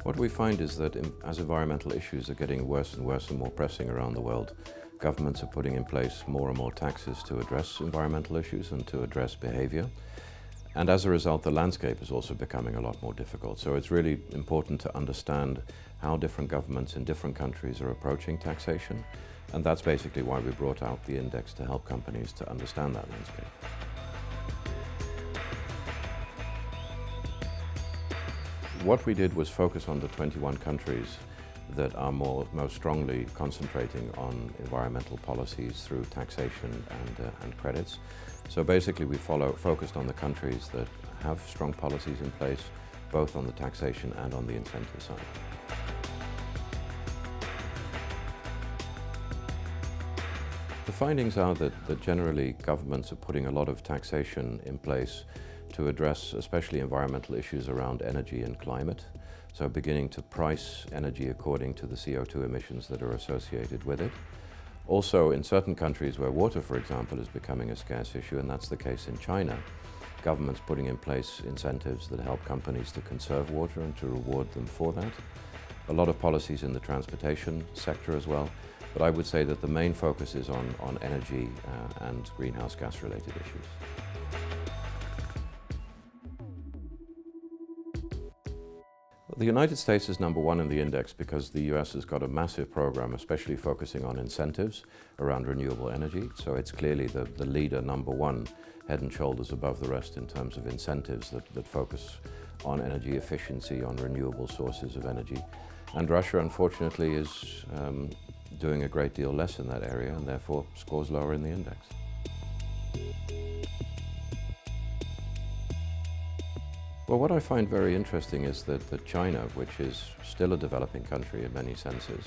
What we find is that as environmental issues are getting worse and worse and more pressing around the world, governments are putting in place more and more taxes to address environmental issues and to address behavior. And as a result, the landscape is also becoming a lot more difficult. So it's really important to understand how different governments in different countries are approaching taxation. And that's basically why we brought out the index, to help companies to understand that landscape. What we did was focus on the 21 countries that are most strongly concentrating on environmental policies through taxation and credits. So basically we focused on the countries that have strong policies in place, both on the taxation and on the incentive side. The findings are that generally governments are putting a lot of taxation in place to address especially environmental issues around energy and climate. So beginning to price energy according to the CO2 emissions that are associated with it. Also in certain countries where water, for example, is becoming a scarce issue, and that's the case in China, governments putting in place incentives that help companies to conserve water and to reward them for that. A lot of policies in the transportation sector as well, but I would say that the main focus is on energy and greenhouse gas related issues. The United States is number one in the index because the US has got a massive program, especially focusing on incentives around renewable energy. So it's clearly the leader, number one, head and shoulders above the rest in terms of incentives that focus on energy efficiency, on renewable sources of energy. And Russia, unfortunately, is doing a great deal less in that area and therefore scores lower in the index. Well, what I find very interesting is that China, which is still a developing country in many senses,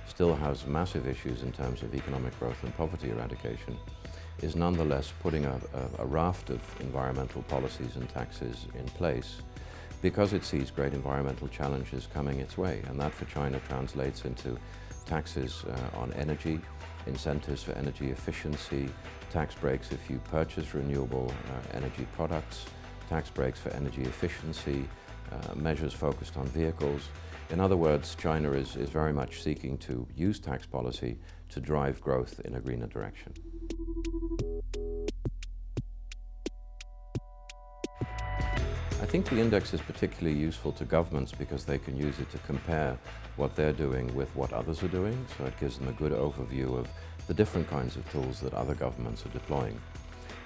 still has massive issues in terms of economic growth and poverty eradication, is nonetheless putting a raft of environmental policies and taxes in place because it sees great environmental challenges coming its way. And that for China translates into taxes on energy, incentives for energy efficiency, tax breaks if you purchase renewable energy products, tax breaks for energy efficiency, measures focused on vehicles. In other words, China is very much seeking to use tax policy to drive growth in a greener direction. I think the index is particularly useful to governments because they can use it to compare what they're doing with what others are doing. So it gives them a good overview of the different kinds of tools that other governments are deploying.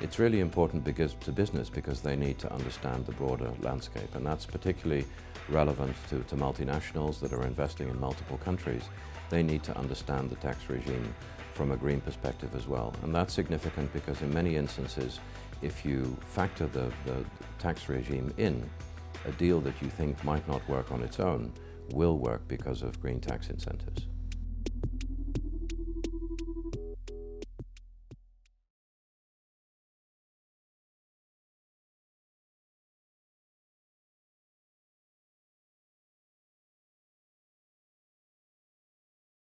It's really important to business because they need to understand the broader landscape, and that's particularly relevant to multinationals that are investing in multiple countries. They need to understand the tax regime from a green perspective as well, and that's significant because in many instances, if you factor the tax regime in, a deal that you think might not work on its own will work because of green tax incentives.